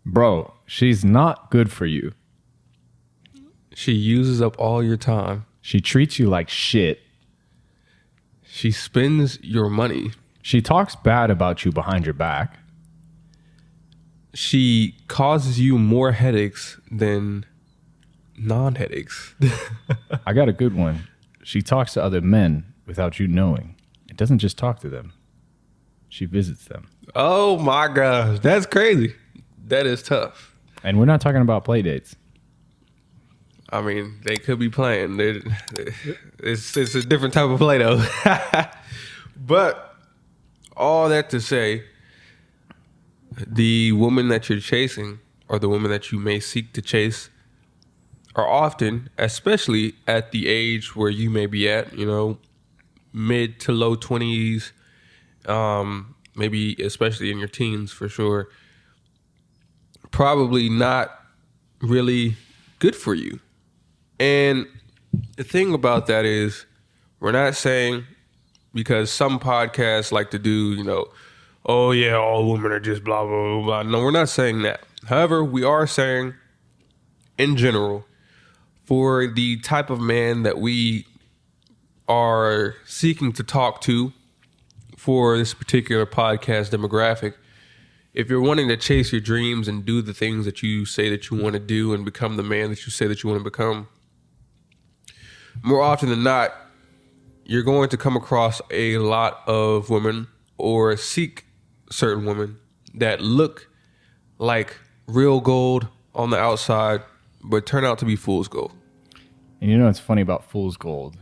Bro, she's not good for you. She uses up all your time. She treats you like shit. She spends your money. She talks bad about you behind your back. She causes you more headaches than non-headaches. I got a good one. She talks to other men without you knowing. It doesn't just talk to them. She visits them. Oh my gosh, that's crazy. That is tough. And we're not talking about play dates. I mean, they could be playing. It's a different type of play, though. But all that to say, the woman that you're chasing or the woman that you may seek to chase are often, especially at the age where you may be at, mid to low 20s, maybe especially in your teens for sure, probably not really good for you. And the thing about that is, we're not saying, because some podcasts like to do, oh yeah, all women are just blah, blah, blah, blah. No, we're not saying that. However, we are saying, in general, for the type of man that we are seeking to talk to for this particular podcast demographic, if you're wanting to chase your dreams and do the things that you say that you want to do and become the man that you say that you want to become, more often than not, you're going to come across a lot of women or seek certain women that look like real gold on the outside, but turn out to be fool's gold. And you know what's funny about fool's gold?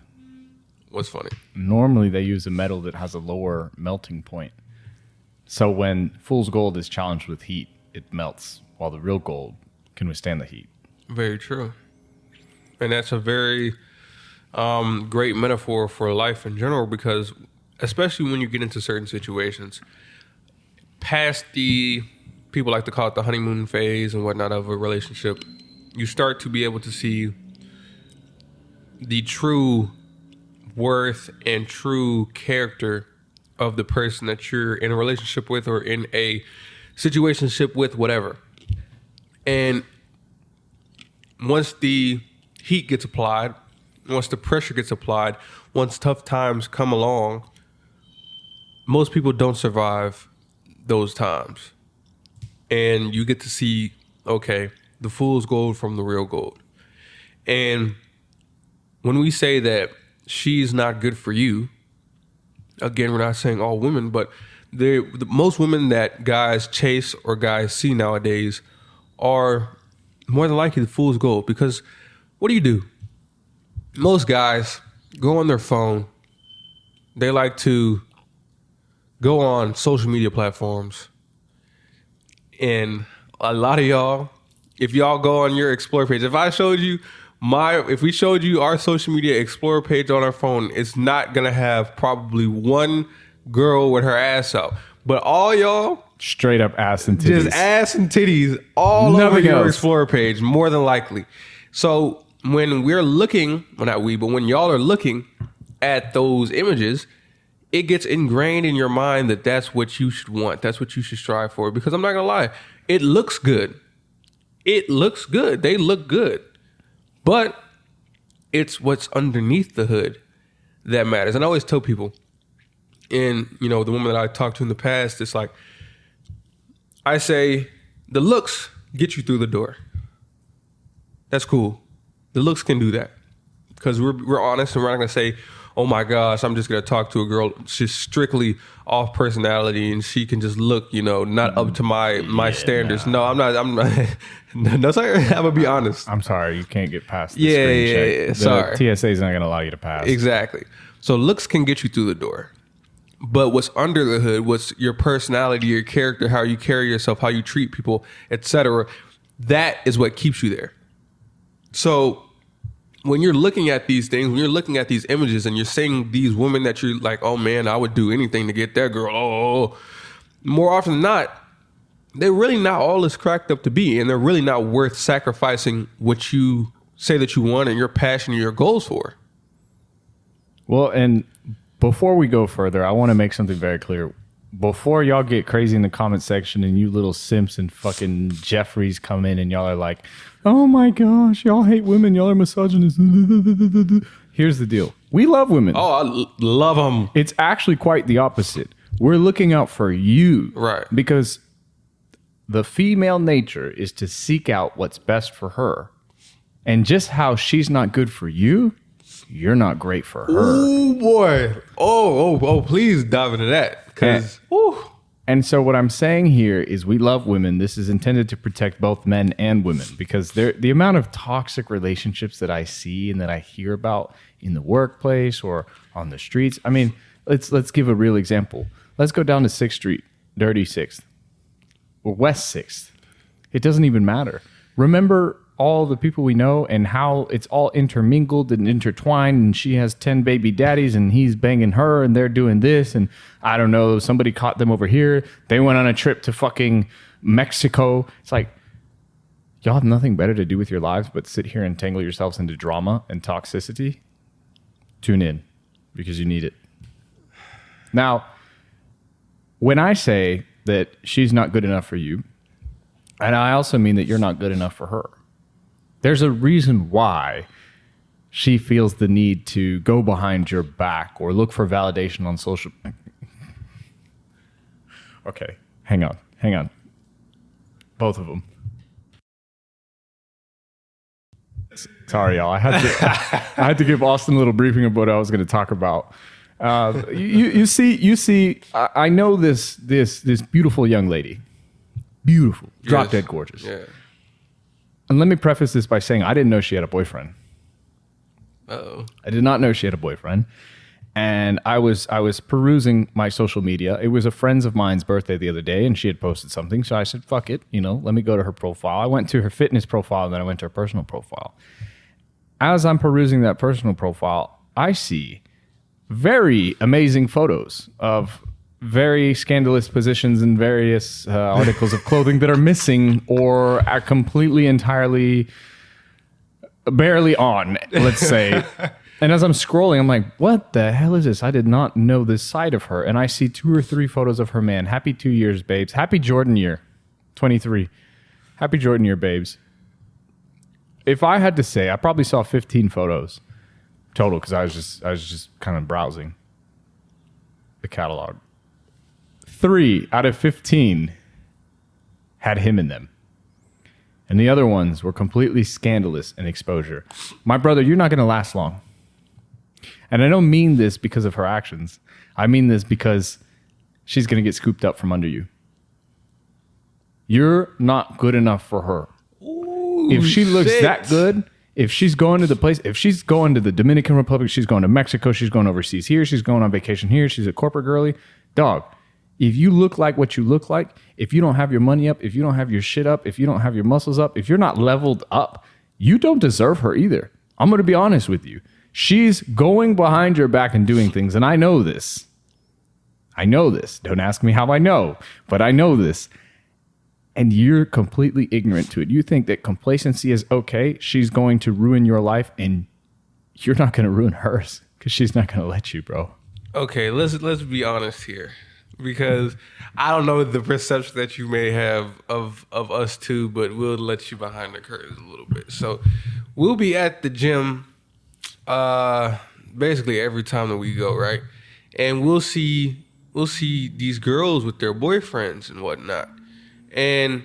What's funny? Normally they use a metal that has a lower melting point. So when fool's gold is challenged with heat, it melts, while the real gold can withstand the heat. Very true. And that's a very great metaphor for life in general, because especially when you get into certain situations, past the, people like to call it the honeymoon phase and whatnot of a relationship, you start to be able to see the true worth and true character of the person that you're in a relationship with or in a situationship with, whatever. And once the heat gets applied, once the pressure gets applied, once tough times come along, most people don't survive those times. And you get to see, okay, the fool's gold from the real gold. And when we say that she's not good for you, again, we're not saying all women, but most women that guys chase or guys see nowadays are more than likely the fool's gold. Because what do? Most guys go on their phone. They like to go on social media platforms. And a lot of y'all, if y'all go on your Explore page, if we showed you our social media Explorer page on our phone, it's not going to have probably one girl with her ass out. But all y'all, straight up ass and titties. Just ass and titties all over your Explorer page, more than likely. So when we're looking, well, not we, but when y'all are looking at those images, it gets ingrained in your mind that that's what you should want. That's what you should strive for. Because I'm not going to lie, it looks good. It looks good. They look good. But it's what's underneath the hood that matters. And I always tell people, and the woman that I talked to in the past, it's like, I say, the looks get you through the door. That's cool. The looks can do that. Because we're honest and we're not going to say, oh my gosh, I'm just going to talk to a girl just strictly off personality and she can just look, not up to my standards. No, I'm not. No, sorry. I'm going to be honest. I'm sorry. You can't get past the screen check. Yeah. Sorry. TSA is not going to allow you to pass. Exactly. So looks can get you through the door. But what's under the hood, what's your personality, your character, how you carry yourself, how you treat people, etc., that is what keeps you there. So when you're looking at these things, when you're looking at these images and you're seeing these women that you're like, oh man, I would do anything to get that girl. Oh, more often than not, they're really not all as cracked up to be. And they're really not worth sacrificing what you say that you want and your passion and your goals for. Well, and before we go further, I want to make something very clear. before y'all get crazy in the comment section and you little simps and fucking Jeffries come in and y'all are like, oh my gosh, y'all hate women, y'all are misogynists. Here's the deal. We love women. Oh, I love them. It's actually quite the opposite. We're looking out for you. Right. Because the female nature is to seek out what's best for her. And just how she's not good for you, you're not great for her. Oh boy. Oh, please dive into that. And so what I'm saying here is we love women. This is intended to protect both men and women because the amount of toxic relationships that I see and that I hear about in the workplace or on the streets. I mean, let's give a real example. Let's go down to 6th Street, Dirty 6th, or West 6th. It doesn't even matter. Remember all the people we know and how it's all intermingled and intertwined, and she has 10 baby daddies and he's banging her and they're doing this, and I don't know, somebody caught them over here. They went on a trip to fucking Mexico. It's like, y'all have nothing better to do with your lives but sit here and tangle yourselves into drama and toxicity? Tune in because you need it. Now, when I say that she's not good enough for you, and I also mean that you're not good enough for her, there's a reason why she feels the need to go behind your back or look for validation on social. Okay, hang on. Both of them. Sorry, y'all. I had to give Austin a little briefing of what I was going to talk about. You see. I know this beautiful young lady, beautiful, drop dead gorgeous. Yeah. And let me preface this by saying I didn't know she had a boyfriend. Uh-oh. I did not know she had a boyfriend. And I was perusing my social media. It was a friend of mine's birthday the other day, and she had posted something. So I said, fuck it, let me go to her profile. I went to her fitness profile, and then I went to her personal profile. As I'm perusing that personal profile, I see very amazing photos of very scandalous positions in various articles of clothing that are missing or are completely, entirely, barely on, let's say. And as I'm scrolling, I'm like, what the hell is this? I did not know this side of her. And I see 2 or 3 photos of her man. Happy 2 years, babes. Happy Jordan year, 23. Happy Jordan year, babes. If I had to say, I probably saw 15 photos total because I was just kind of browsing the catalog. 3 out of 15 had him in them. And the other ones were completely scandalous in exposure. My brother, you're not going to last long. And I don't mean this because of her actions. I mean this because she's going to get scooped up from under you. You're not good enough for her. Ooh, if she looks that good, if she's going to the place, if she's going to the Dominican Republic, she's going to Mexico, she's going overseas here, she's going on vacation here, she's a corporate girly, dog. If you look like what you look like, if you don't have your money up, if you don't have your shit up, if you don't have your muscles up, if you're not leveled up, you don't deserve her either. I'm going to be honest with you. She's going behind your back and doing things, and I know this. Don't ask me how I know, but I know this. And you're completely ignorant to it. You think that complacency is okay. She's going to ruin your life, and you're not going to ruin hers because she's not going to let you, bro. Okay, let's be honest here. Because I don't know the perception that you may have of us two, but we'll let you behind the curtains a little bit. So we'll be at the gym basically every time that we go, right? And we'll see these girls with their boyfriends and whatnot. And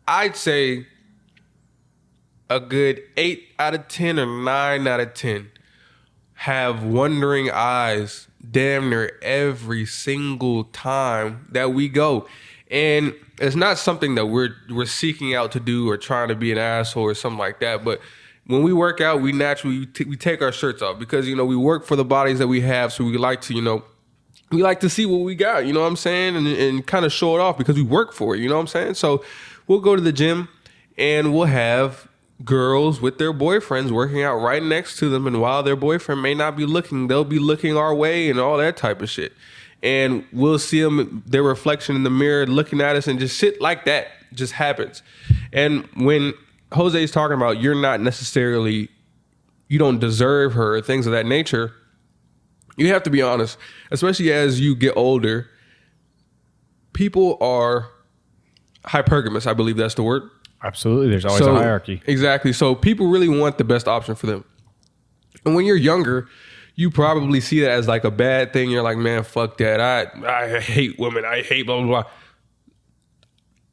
I'd say a good 8 out of 10 or 9 out of 10 have wondering eyes damn near every single time that we go. And it's not something that we're seeking out to do or trying to be an asshole or something like that. But when we work out, we naturally we take our shirts off because, we work for the bodies that we have. So we like to, we like to see what we got, you know what I'm saying? And kind of show it off because we work for it, you know what I'm saying? So we'll go to the gym and we'll have girls with their boyfriends working out right next to them. And while their boyfriend may not be looking, they'll be looking our way and all that type of shit. And we'll see them, their reflection in the mirror looking at us, and just shit like that just happens. And when Jose's talking about you're not necessarily, you don't deserve her, things of that nature, you have to be honest, especially as you get older. people are hypergamous. I believe that's the word. Absolutely. There's always a hierarchy. Exactly. So people really want the best option for them. And when you're younger, you probably see that as like a bad thing. You're like, man, fuck that. I hate women. I hate blah, blah, blah.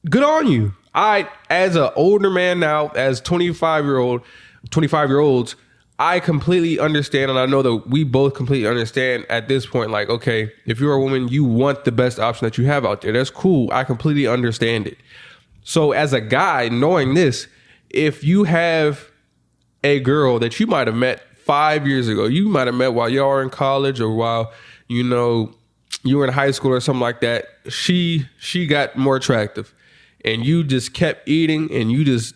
Good on you. As an older man now, as 25-year-olds, I completely understand. And I know that we both completely understand at this point, like, okay, if you're a woman, you want the best option that you have out there. That's cool. I completely understand it. So as a guy, knowing this, if you have a girl that you might have met 5 years ago, you might have met while y'all were in college or while, you know, you were in high school or something like that, she got more attractive and you just kept eating and you just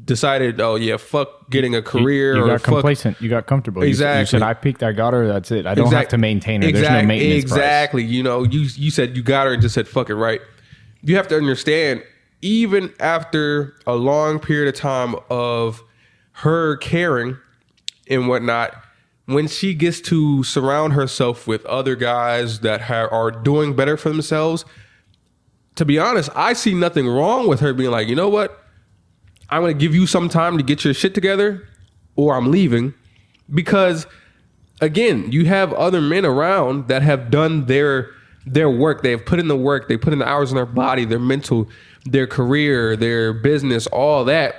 decided, oh yeah, fuck getting a career. You got complacent. You got comfortable. Exactly. You said, I peaked, I got her, that's it. I don't have to maintain her. There's no maintenance Exactly. price. You know, you said you got her and just said, fuck it, right? You have to understand, even after a long period of time of her caring and whatnot, when she gets to surround herself with other guys that are doing better for themselves, to be honest, I see nothing wrong with her being like, you know what? I'm going to give you some time to get your shit together or I'm leaving. Because, again, you have other men around that have done their work. They have put in the work. They put in the hours in their body, their mental, their career, their business, all that.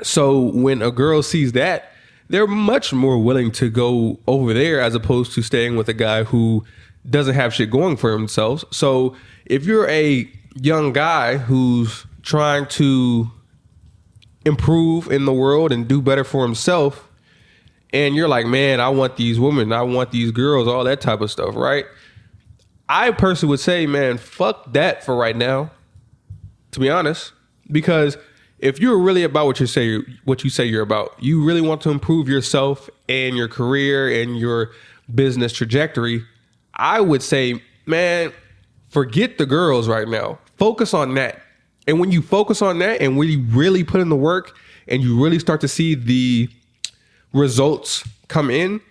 So when a girl sees that, they're much more willing to go over there as opposed to staying with a guy who doesn't have shit going for themselves. So if you're a young guy who's trying to improve in the world and do better for himself, and you're like, man, I want these women, I want these girls, all that type of stuff, right? I personally would say, man, fuck that for right now, to be honest, because if you're really about what you say you're about, you really want to improve yourself and your career and your business trajectory, I would say, man, forget the girls right now. Focus on that. And when you focus on that and when you really put in the work and you really start to see the results come in,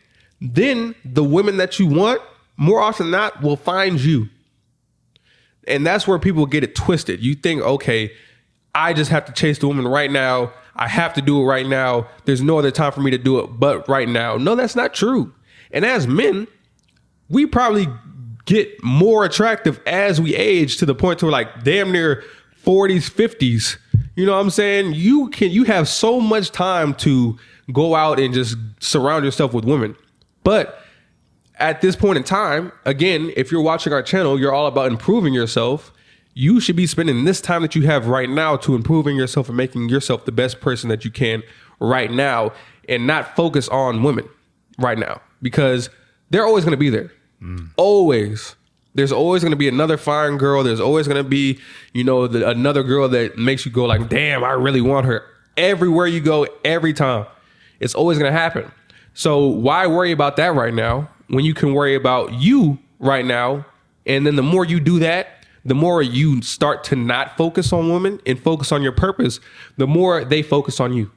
then the women that you want, more often than not, will find you. And that's where people get it twisted. You think, okay, I just have to chase the woman right now. I have to do it right now. There's no other time for me to do it but right now. No, that's not true. And as men, we probably get more attractive as we age to the point to where like damn near 40s, 50s. You know what I'm saying? You have so much time to go out and just surround yourself with women. But at this point in time, again, if you're watching our channel, you're all about improving yourself. You should be spending this time that you have right now to improving yourself and making yourself the best person that you can right now and not focus on women right now because they're always going to be there. Always. There's always going to be another fine girl. There's always going to be, you know, another girl that makes you go like, damn, I really want her. Everywhere you go, every time. It's always going to happen. So why worry about that right now when you can worry about you right now? And then the more you do that, the more you start to not focus on women and focus on your purpose, the more they focus on you.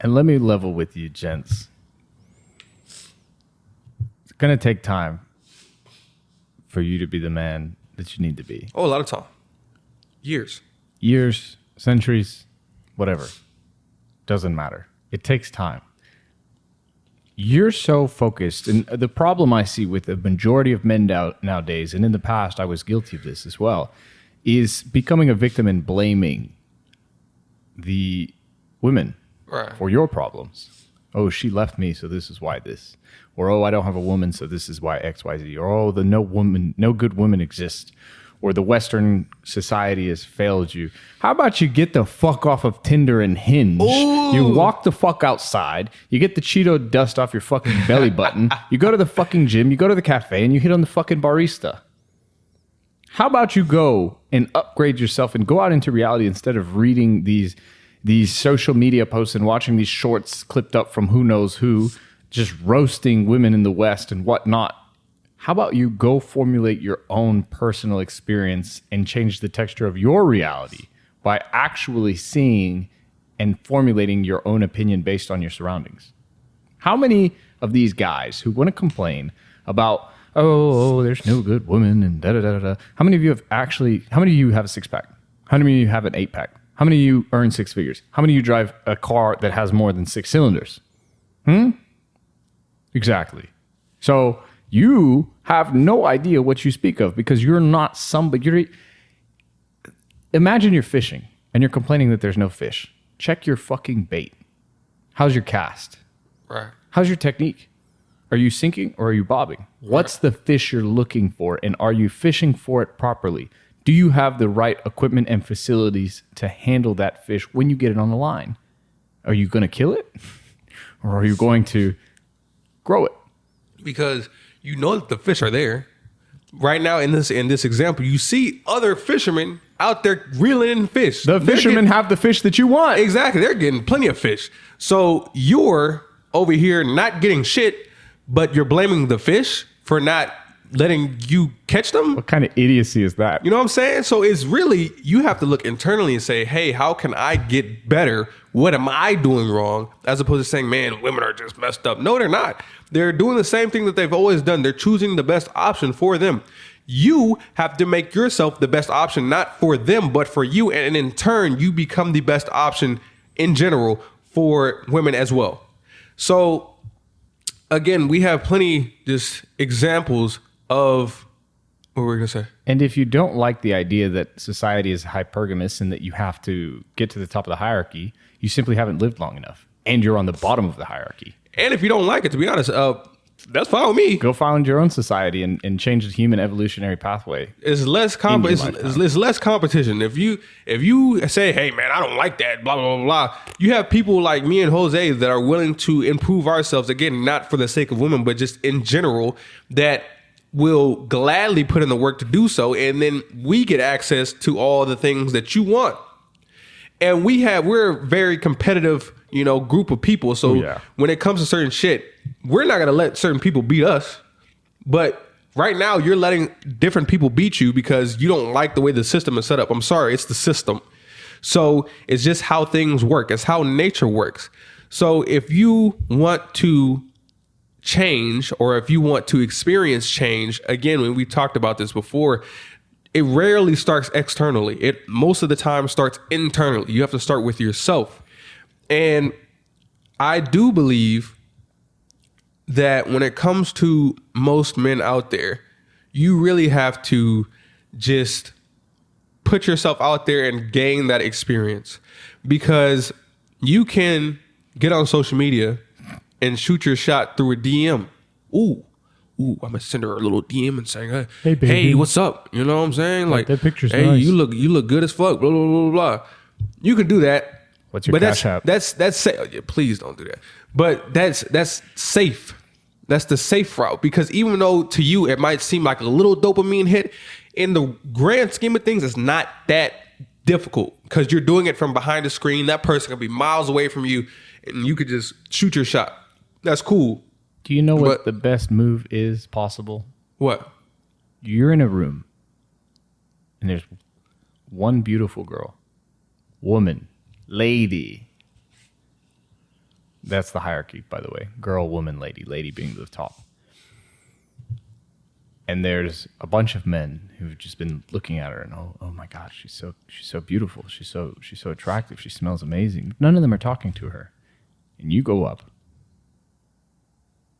And let me level with you, gents. It's going to take time for you to be the man that you need to be. Oh, a lot of time. Years, centuries, whatever. Doesn't matter. It takes time. You're so focused. And the problem I see with the majority of men nowadays, and in the past I was guilty of this as well, is becoming a victim and blaming the women for your problems. Oh, she left me, so this is why this. Or, oh, I don't have a woman, so this is why X, Y, Z. Or, oh, no good woman exists. Or the Western society has failed you. How about you get the fuck off of Tinder and Hinge? Ooh. You walk the fuck outside. You get the Cheeto dust off your fucking belly button. You go to the fucking gym. You go to the cafe, and you hit on the fucking barista. How about you go and upgrade yourself and go out into reality instead of reading these social media posts and watching these shorts clipped up from who knows who, just roasting women in the West and whatnot. How about you go formulate your own personal experience and change the texture of your reality by actually seeing and formulating your own opinion based on your surroundings? How many of these guys who want to complain about oh, there's no good woman and da da da da. How many of you have a six pack? How many of you have an 8-pack? How many of you earn six figures? How many of you drive a car that has more than 6 cylinders? Exactly. So you have no idea what you speak of because you're not somebody. Imagine you're fishing and you're complaining that there's no fish. Check your fucking bait. How's your cast? Right. How's your technique? Are you sinking or are you bobbing? What's the fish you're looking for, and are you fishing for it properly? Do you have the right equipment and facilities to handle that fish when you get it on the line? Are you going to kill it, or are you going to grow it? Because you know that the fish are there. Right now, in this example, you see other fishermen out there reeling in fish. The fishermen have the fish that you want. Exactly. They're getting plenty of fish. So you're over here not getting shit, but you're blaming the fish for not letting you catch them. What kind of idiocy is that? You know what I'm saying? So it's really, you have to look internally and say, hey, how can I get better? What am I doing wrong? As opposed to saying, man, women are just messed up. No, they're not. They're doing the same thing that they've always done. They're choosing the best option for them. You have to make yourself the best option, not for them, but for you. And in turn, you become the best option in general for women as well. So again, we have plenty just examples of what we're going to say. And if you don't like the idea that society is hypergamous and that you have to get to the top of the hierarchy, you simply haven't lived long enough and you're on the bottom of the hierarchy. And if you don't like it, to be honest, that's fine with me. Go find your own society and change the human evolutionary pathway. It's less it's less competition. If you say, hey man, I don't like that, blah, blah, blah, blah. You have people like me and Jose that are willing to improve ourselves, again, not for the sake of women, but just in general, that will gladly put in the work to do so. And then we get access to all the things that you want. And we're a very competitive, group of people. So when it comes to certain shit, we're not going to let certain people beat us. But right now you're letting different people beat you because you don't like the way the system is set up. I'm sorry, it's the system. So it's just how things work. It's how nature works. So if you want to change, or if you want to experience change, again, when we talked about this before, it rarely starts externally. It most of the time starts internally. You have to start with yourself. And I do believe that when it comes to most men out there, you really have to just put yourself out there and gain that experience, because you can get on social media and shoot your shot through a DM. Ooh, I'm gonna send her a little DM and saying, hey, baby. Hey, what's up? You know what I'm saying? Like that picture's hey, nice. you look good as fuck. Blah blah blah blah. You can do that. What's your cash app? That's please don't do that. But that's safe. That's the safe route, because even though to you it might seem like a little dopamine hit, in the grand scheme of things, it's not that difficult, because you're doing it from behind the screen. That person can be miles away from you, and you could just shoot your shot. That's cool. Do you know what the best move is possible? What? You're in a room and there's one beautiful girl, woman, lady. That's the hierarchy, by the way. Girl, woman, lady being the top. And there's a bunch of men who've just been looking at her and oh my God, she's so beautiful. She's so attractive. She smells amazing. None of them are talking to her. And you go up.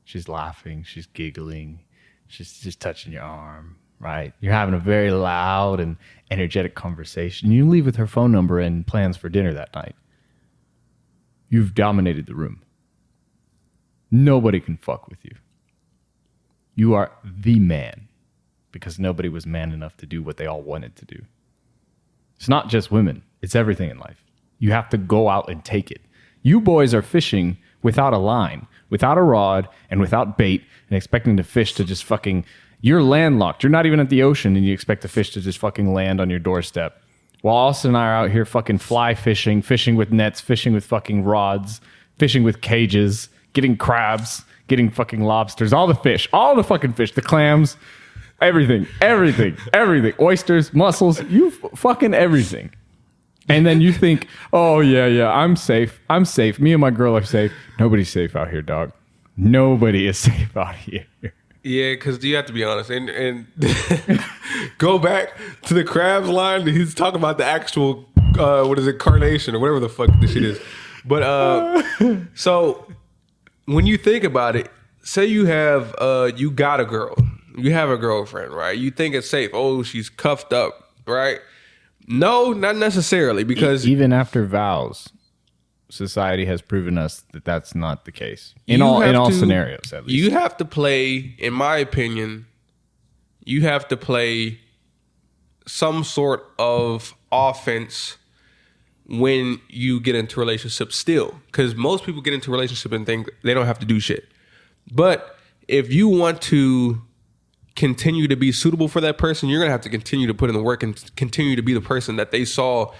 She's laughing. She's giggling. She's just touching your arm, right? You're having a very loud and energetic conversation. You leave with her phone number and plans for dinner that night. You've dominated the room. Nobody can fuck with you. You are the man, because nobody was man enough to do what they all wanted to do. It's not just women. It's everything in life. You have to go out and take it. You boys are fishing without a line, without a rod, and without bait, and expecting the fish to just fucking... You're landlocked. You're not even at the ocean, and you expect the fish to just fucking land on your doorstep. While Austin and I are out here fucking fly fishing, fishing with nets, fishing with fucking rods, fishing with cages, getting crabs, getting fucking lobsters, all the fucking fish, the clams, everything, oysters, mussels, you fucking everything. And then you think, oh yeah, I'm safe. Me and my girl are safe. Nobody's safe out here, dog. Nobody is safe out here. Yeah, because you have to be honest and go back to the crabs line. He's talking about the actual what is it, carnation or whatever the fuck this shit is. But so when you think about it, say you have you got a girl, you have a girlfriend, right? You think it's safe. Oh, she's cuffed up, right? No, not necessarily, because even after vows, society has proven us that that's not the case in all scenarios. At least you have to play, in my opinion, you have to play some sort of offense when you get into relationships still, because most people get into relationship and think they don't have to do shit. But if you want to continue to be suitable for that person, you're gonna have to continue to put in the work and continue to be the person that they saw,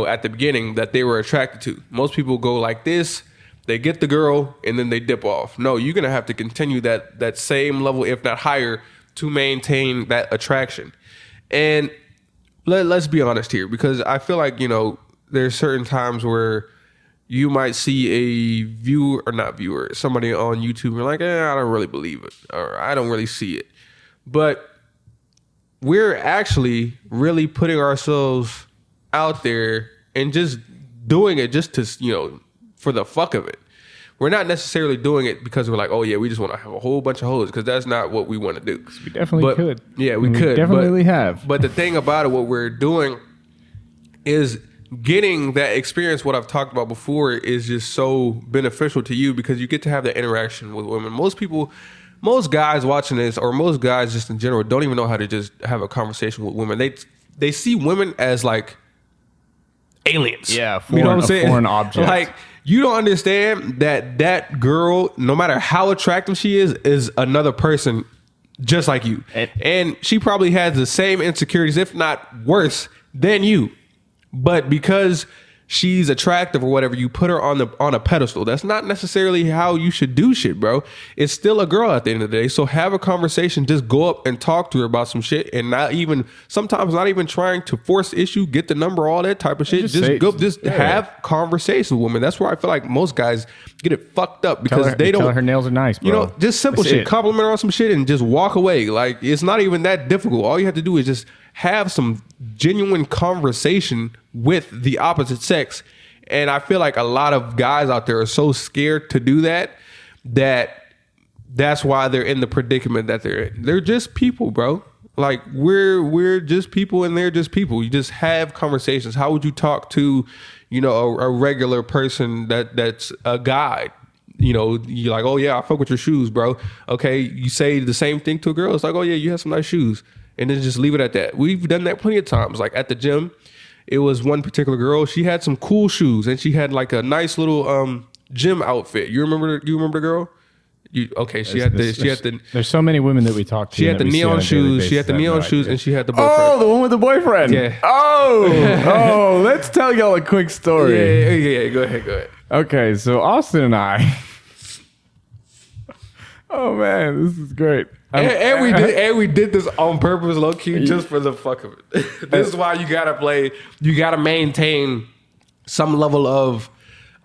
at the beginning that they were attracted to. Most people go like this, they get the girl and then they dip off. No, you're gonna have to continue that same level, if not higher, to maintain that attraction. And let's be honest here, because I feel like, there's certain times where you might see somebody on YouTube, and you're like, I don't really believe it, or I don't really see it. But we're actually really putting ourselves out there and just doing it just to, for the fuck of it. We're not necessarily doing it because we're like, oh yeah, we just want to have a whole bunch of hoes, because that's not what we want to do. We definitely could. Yeah, we could. Definitely have. But the thing about it, what we're doing is getting that experience. What I've talked about before is just so beneficial to you, because you get to have that interaction with women. Most guys watching this, or most guys just in general, don't even know how to just have a conversation with women. They see women as like aliens. Yeah, foreign object. Like, you don't understand that girl, no matter how attractive she is another person just like you. And she probably has the same insecurities, if not worse, than you. But because she's attractive or whatever, you put her on a pedestal. That's not necessarily how you should do shit, bro. It's still a girl at the end of the day. So have a conversation. Just go up and talk to her about some shit, and sometimes not even trying to force the issue, get the number, all that type of shit. Just have conversations with women. That's where I feel like most guys get it fucked up, because they don't. Tell her nails are nice, bro. Just simple shit. Compliment her on some shit and just walk away. Like, it's not even that difficult. All you have to do is just have some genuine conversation with the opposite sex. And I feel like a lot of guys out there are so scared to do that's why they're in the predicament that they're in. They're just people, bro. Like, we're just people, and they're just people. You just have conversations. How would you talk to, a regular person that's a guy? You're like, oh yeah, I fuck with your shoes, bro. Okay, you say the same thing to a girl. It's like, oh yeah, you have some nice shoes. And then just leave it at that. We've done that plenty of times. Like at the gym, it was one particular girl. She had some cool shoes, and she had like a nice little gym outfit. You remember the girl? There's so many women that we talked to. She had the neon shoes. She had the neon shoes, and she had the boyfriend. Oh, the one with the boyfriend. Yeah. Oh, let's tell y'all a quick story. Yeah. Go ahead. Okay, so Austin and I. Oh man, this is great. And we did this on purpose, low key, just for the fuck of it. This is why you gotta maintain some level of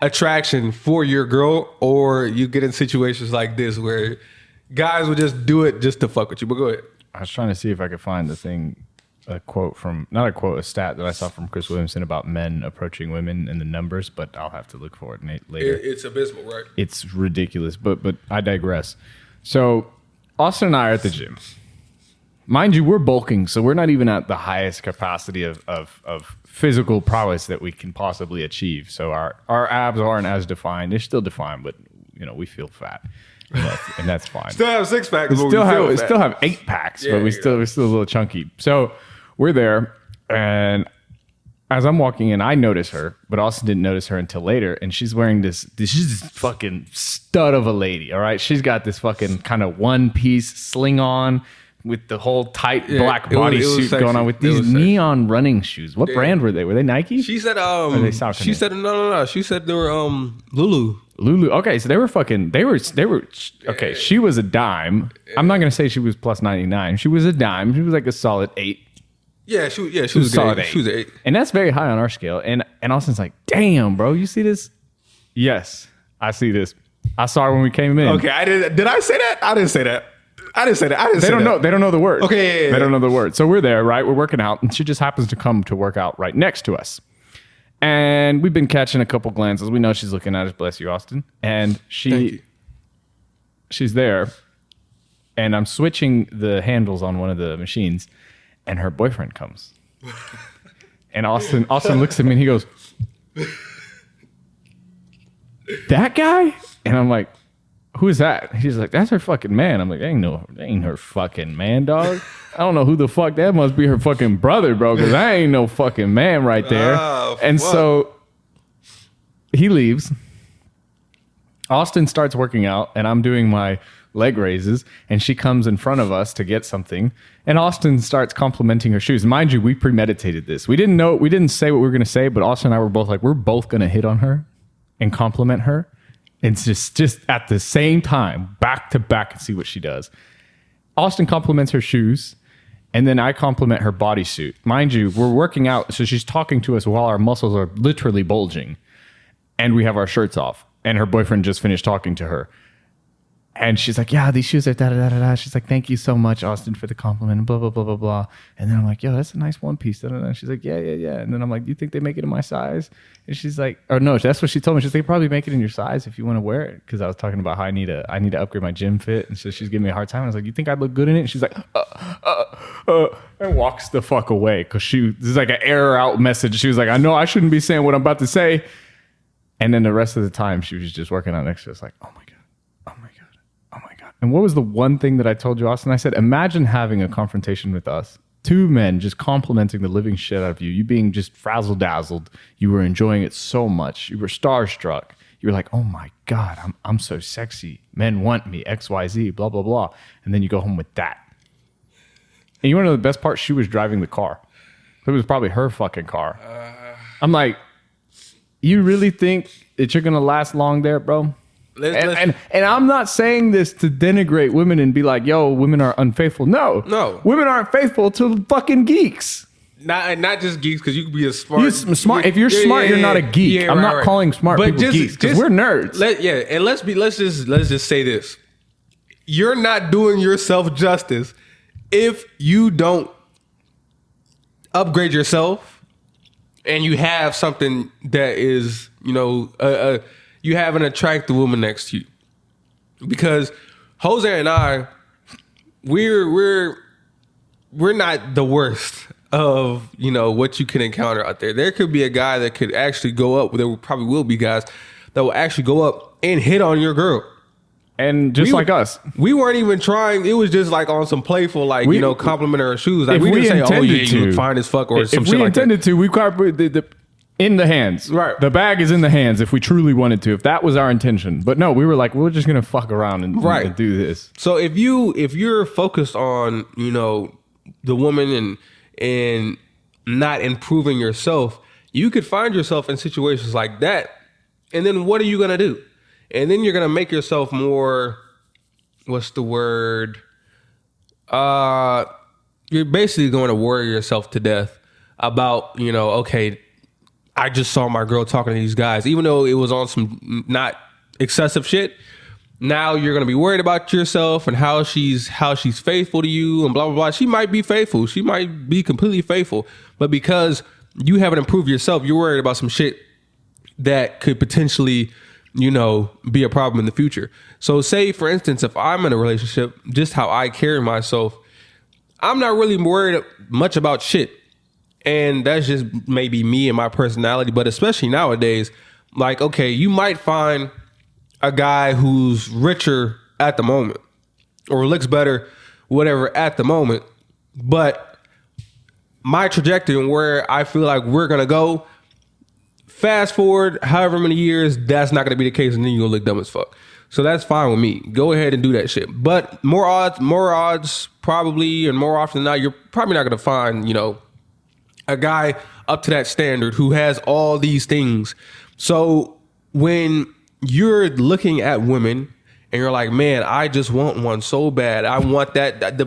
attraction for your girl, or you get in situations like this where guys will just do it just to fuck with you. But go ahead. I was trying to see if I could find a quote from, not a quote, a stat that I saw from Chris Williamson about men approaching women and the numbers, but I'll have to look for it later. It's abysmal, right? It's ridiculous, but I digress. So Austin and I are at the gym. Mind you, we're bulking, so we're not even at the highest capacity of physical prowess that we can possibly achieve. So our abs aren't as defined. They're still defined, but we feel fat, and that's fine. Still have 6-pack. We still have 8-packs, but we're still a little chunky. So we're there, and as I'm walking in, I notice her, but Austin didn't notice her until later. And she's wearing she's this fucking stud of a lady. All right, she's got this fucking kind of one-piece sling on with the whole tight black bodysuit going on with these neon running shoes. What brand were they? Were they Nike? She said she said no. She said they were Lulu. Okay, so they were okay. She was a dime. I'm not gonna say she was plus 99. She was a dime. She was like a solid 8. Yeah, she was solid 8. She was an 8. And that's very high on our scale. And Austin's like, damn, bro, you see this? Yes, I see this. I saw her when we came in. Okay, I did. Did I say that? I didn't say that. I didn't say that. I didn't They say don't that. know. They don't know the word. Okay, yeah. They don't know the word. So we're there, right? We're working out, and she just happens to come to work out right next to us. And we've been catching a couple glances. We know she's looking at us. Bless you, Austin. And Thank you. she's there, and I'm switching the handles on one of the machines, and her boyfriend comes. And Austin looks at me and he goes, "That guy?" And I'm like, "Who is that?" He's like, "That's her fucking man." I'm like, ain't her fucking man, dog. I don't know who the fuck that must be, her fucking brother, bro, because I ain't no fucking man right there. And fuck. so he leaves. Austin starts working out, and I'm doing my leg raises, and she comes in front of us to get something, and Austin starts complimenting her shoes. Mind you, we premeditated this. We didn't say what we were going to say, but Austin and I were both like, we're both going to hit on her and compliment her. It's just at the same time, back to back, and see what she does. Austin compliments her shoes, and then I compliment her bodysuit. Mind you, we're working out, so she's talking to us while our muscles are literally bulging, and we have our shirts off, and her boyfriend just finished talking to her. And she's like, "Yeah, these shoes are da-da-da-da-da." She's like, "Thank you so much, Austin, for the compliment," and blah, blah, blah, blah, blah. And then I'm like, "Yo, that's a nice one piece. Da-da-da." She's like, "Yeah, yeah, yeah." And then I'm like, "Do you think they make it in my size?" And she's like, or no, that's what she told me. She's like, "They probably make it in your size if you want to wear it." Because I was talking about how I need to upgrade my gym fit. And so she's giving me a hard time. I was like, "You think I'd look good in it?" And she's like, and walks the fuck away. Because this is like an error out message. She was like, "I know I shouldn't be saying what I'm about to say." And then the rest of the time, she was just working out next to us like, "Oh my God. Oh my God. Oh my God." And what was the one thing that I told you, Austin? I said, imagine having a confrontation with us. Two men just complimenting the living shit out of you. You being just frazzle-dazzled. You were enjoying it so much. You were starstruck. You were like, "Oh my God, I'm so sexy. Men want me, XYZ, blah, blah, blah." And then you go home with that. And you want to know the best part? She was driving the car. It was probably her fucking car. I'm like, you really think that you're going to last long there, bro? And I'm not saying this to denigrate women and be like, "Yo, women are unfaithful." No. Women aren't faithful to fucking geeks. Not just geeks, because you could be a smart. Smart. If you're smart, you're not a geek. Yeah, I'm not right. calling smart But people geeks because we're nerds. Let's just say this: you're not doing yourself justice if you don't upgrade yourself, and you have something that is, you have an attractive woman next to you. Because Jose and I, we're not the worst of, what you can encounter out there. There could be a guy that could actually go up. There probably will be guys that will actually go up and hit on your girl. And just like us, we weren't even trying. It was just like on some playful, compliment her shoes. Like if we didn't say, "Oh yeah, to, you look fine as fuck," or some if shit we like that. intended to, we the in the hands. Right. The bag is in the hands if we truly wanted to. If that was our intention. But no, we were like, we're just gonna fuck around and do this. So if you're focused on, the woman and not improving yourself, you could find yourself in situations like that. And then what are you gonna do? And then you're gonna make yourself more, what's the word? You're basically going to worry yourself to death about, okay, I just saw my girl talking to these guys, even though it was on some not excessive shit. Now you're gonna be worried about yourself and how she's faithful to you and blah blah blah. She might be faithful. She might be completely faithful, but because you haven't improved yourself, you're worried about some shit that could potentially, be a problem in the future. So say, for instance, if I'm in a relationship, just how I carry myself, I'm not really worried much about shit. And that's just maybe me and my personality, but especially nowadays, like, okay, you might find a guy who's richer at the moment or looks better, whatever, at the moment. But my trajectory and where I feel like we're going to go, fast forward however many years, that's not going to be the case. And then you're going to look dumb as fuck. So that's fine with me. Go ahead and do that shit. But more odds probably, and more often than not, you're probably not going to find, a guy up to that standard who has all these things. So when you're looking at women and you're like, "Man, I just want one so bad. I want that.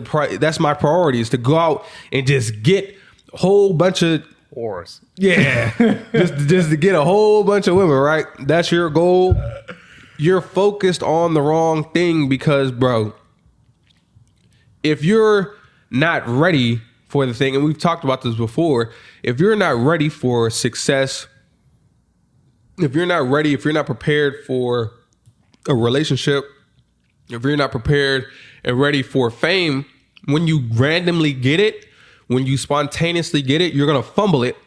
That's my priority, is to go out and just get a whole bunch of Whores." Yeah. just to get a whole bunch of women, right? That's your goal. You're focused on the wrong thing because, bro, if you're not ready for the thing, and we've talked about this before, if you're not ready for success, if you're not prepared for a relationship, if you're not prepared and ready for fame, when you randomly get it, when you spontaneously get it, you're going to fumble it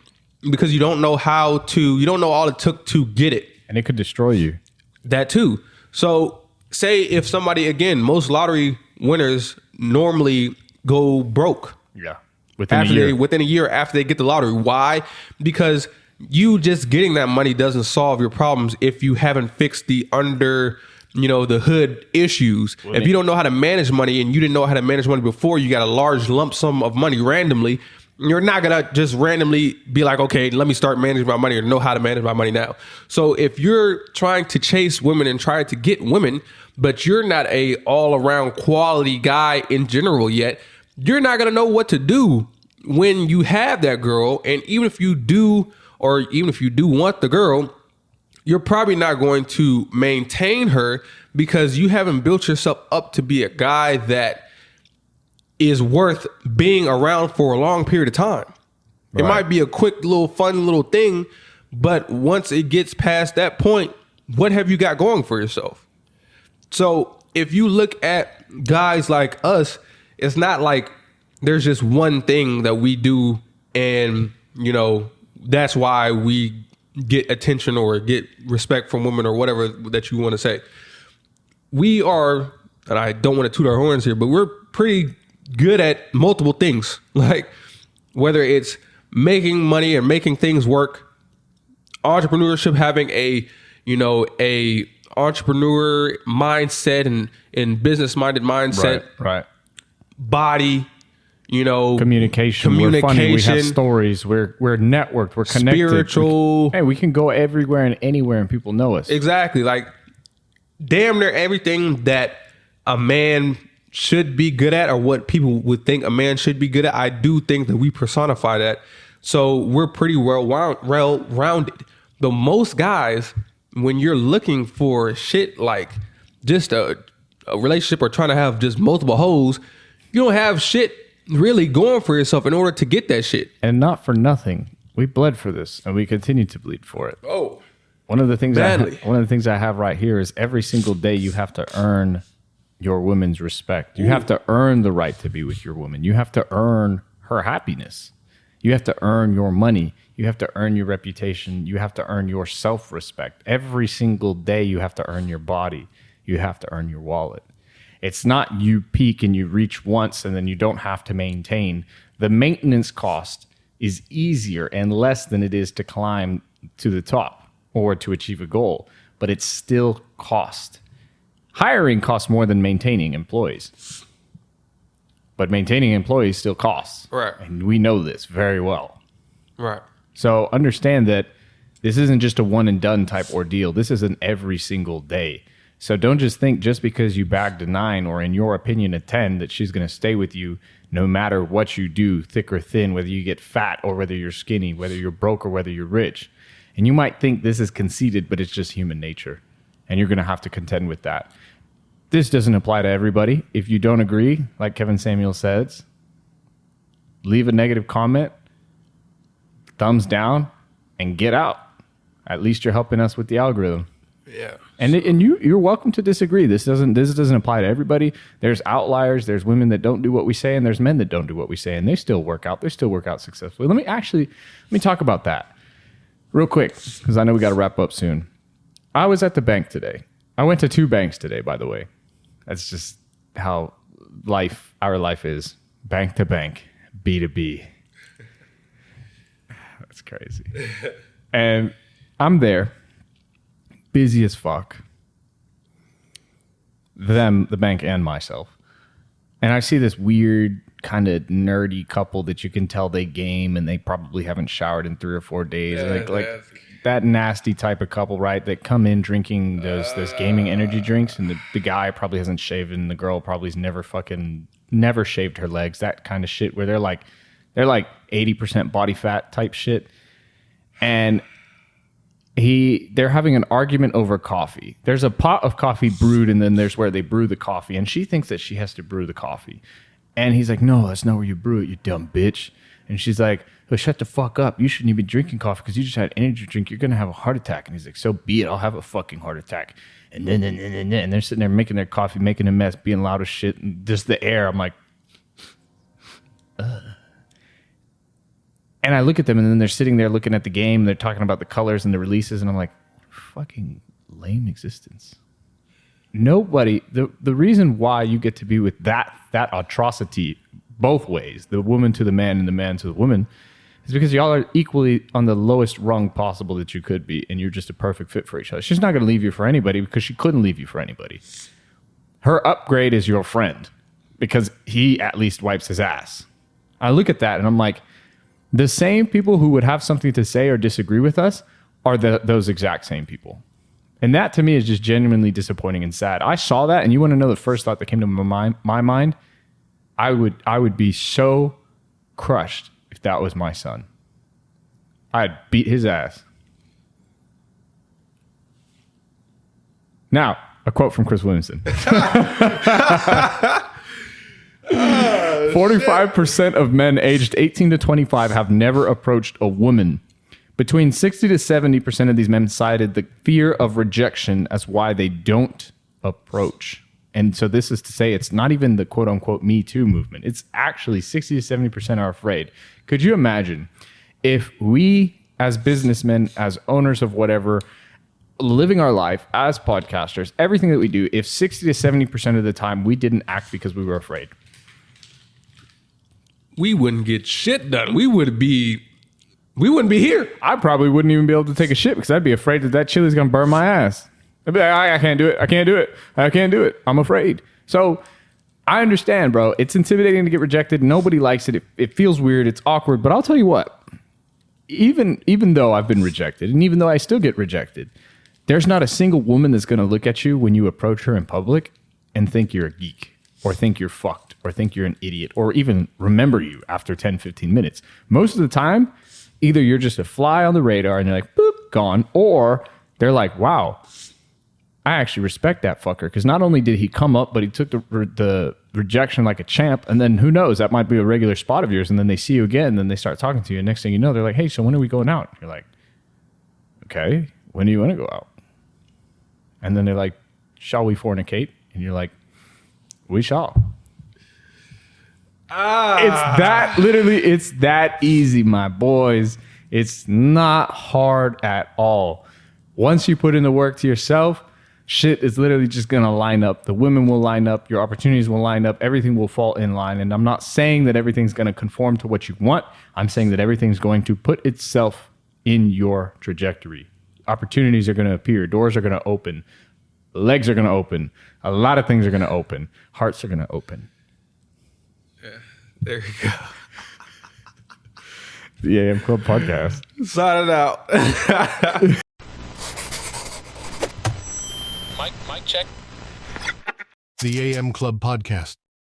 because you don't know all it took to get it. And it could destroy you. That too. So say if somebody, again, most lottery winners normally go broke. Yeah. Within a year after they get the lottery. Why? Because you just getting that money doesn't solve your problems if you haven't fixed the the hood issues. If you don't know how to manage money and you didn't know how to manage money before, you got a large lump sum of money randomly. You're not going to just randomly be like, okay, let me start managing my money or know how to manage my money now. So if you're trying to chase women and try to get women, but you're not a all around quality guy in general yet, you're not going to know what to do when you have that girl. And even if you do want the girl, you're probably not going to maintain her because you haven't built yourself up to be a guy that is worth being around for a long period of time. Right. It might be a quick little fun little thing, but once it gets past that point, what have you got going for yourself? So if you look at guys like us, it's not like there's just one thing that we do and, that's why we get attention or get respect from women or whatever that you want to say. We are, and I don't want to toot our horns here, but we're pretty good at multiple things. Like whether it's making money and making things work, entrepreneurship, having a entrepreneur mindset and business minded mindset, right. Body, communication. We're funny. We have stories. We're networked. We're connected. Spiritual. We can go everywhere and anywhere, and people know us. Exactly. Like damn near everything that a man should be good at, or what people would think a man should be good at. I do think that we personify that. So we're pretty well rounded. But most guys, when you're looking for shit like just a relationship or trying to have just multiple hoes, you don't have shit really going for yourself in order to get that shit. And not for nothing. We bled for this and we continue to bleed for it. Oh, one of the things badly. I have right here is every single day you have to earn your woman's respect. You have to earn the right to be with your woman. You have to earn her happiness. You have to earn your money. You have to earn your reputation. You have to earn your self-respect. Every single day you have to earn your body. You have to earn your wallet. It's not you peak and you reach once and then you don't have to maintain. The maintenance cost is easier and less than it is to climb to the top or to achieve a goal, but it's still cost. Hiring costs more than maintaining employees, but maintaining employees still costs. Right. And we know this very well. Right. So understand that this isn't just a one and done type ordeal. This is an every single day. So don't just think just because you bagged a 9 or in your opinion a 10 that she's going to stay with you no matter what you do, thick or thin, whether you get fat or whether you're skinny, whether you're broke or whether you're rich. And you might think this is conceited, but it's just human nature. And you're going to have to contend with that. This doesn't apply to everybody. If you don't agree, like Kevin Samuel says, leave a negative comment, thumbs down, and get out. At least you're helping us with the algorithm. Yeah. And you're welcome to disagree. This doesn't apply to everybody. There's outliers. There's women that don't do what we say, and there's men that don't do what we say, and they still work out. They still work out successfully. Let me talk about that real quick because I know we got to wrap up soon. I was at the bank today. I went to 2 banks today, by the way. That's just how our life is. Bank to bank, B2B. That's crazy. And I'm there. Busy as fuck. The bank and myself. And I see this weird kind of nerdy couple that you can tell they game and they probably haven't showered in 3 or 4 days. Yeah, like that nasty type of couple, right? That come in drinking those gaming energy drinks and the guy probably hasn't shaven. The girl probably's never shaved her legs. That kind of shit where they're like 80% body fat type shit. And they're having an argument over coffee. There's a pot of coffee brewed, and then there's where they brew the coffee. And she thinks that she has to brew the coffee. And he's like, no, that's not where you brew it, you dumb bitch. And she's like, well, shut the fuck up. You shouldn't even be drinking coffee because you just had an energy drink. You're going to have a heart attack. And he's like, so be it. I'll have a fucking heart attack. And then, and they're sitting there making their coffee, making a mess, being loud as shit. And just the air. I'm like, And I look at them, and then they're sitting there looking at the game. They're talking about the colors and the releases. And I'm like, fucking lame existence. Nobody, the reason why you get to be with that atrocity both ways, the woman to the man and the man to the woman, is because y'all are equally on the lowest rung possible that you could be, and you're just a perfect fit for each other. She's not going to leave you for anybody because she couldn't leave you for anybody. Her upgrade is your friend because he at least wipes his ass. I look at that and I'm like, the same people who would have something to say or disagree with us are those exact same people. And that to me is just genuinely disappointing and sad. I saw that, and you want to know the first thought that came to my mind? I would be so crushed if that was my son. I'd beat his ass. Now, a quote from Chris Williamson. 45% of men aged 18 to 25 have never approached a woman. Between 60 to 70% of these men cited the fear of rejection as why they don't approach. And so this is to say it's not even the quote unquote Me Too movement. It's actually 60 to 70% are afraid. Could you imagine if we as businessmen, as owners of whatever, living our life as podcasters, everything that we do, if 60 to 70% of the time we didn't act because we were afraid? We wouldn't get shit done. We wouldn't be here. I probably wouldn't even be able to take a shit because I'd be afraid that chili's going to burn my ass. I'd be like, I can't do it. I can't do it. I can't do it. I'm afraid. So I understand, bro. It's intimidating to get rejected. Nobody likes it. It feels weird. It's awkward. But I'll tell you what, even though I've been rejected and even though I still get rejected, there's not a single woman that's going to look at you when you approach her in public and think you're a geek or think you're fucked or think you're an idiot or even remember you after 10, 15 minutes. Most of the time, either you're just a fly on the radar and you're like, boop, gone, or they're like, wow, I actually respect that fucker because not only did he come up, but he took the rejection like a champ. And then who knows, that might be a regular spot of yours. And then they see you again, and then they start talking to you. And next thing you know, they're like, hey, so when are we going out? You're like, okay, when do you want to go out? And then they're like, shall we fornicate? And you're like, we shall. It's that easy, my boys. It's not hard at all. Once you put in the work to yourself, shit is literally just going to line up. The women will line up. Your opportunities will line up. Everything will fall in line. And I'm not saying that everything's going to conform to what you want. I'm saying that everything's going to put itself in your trajectory. Opportunities are going to appear. Doors are going to open. Legs are going to open. A lot of things are going to open. Hearts are going to open. Yeah, there you go. The AM Club Podcast. Sign it out. Mic check. The AM Club Podcast.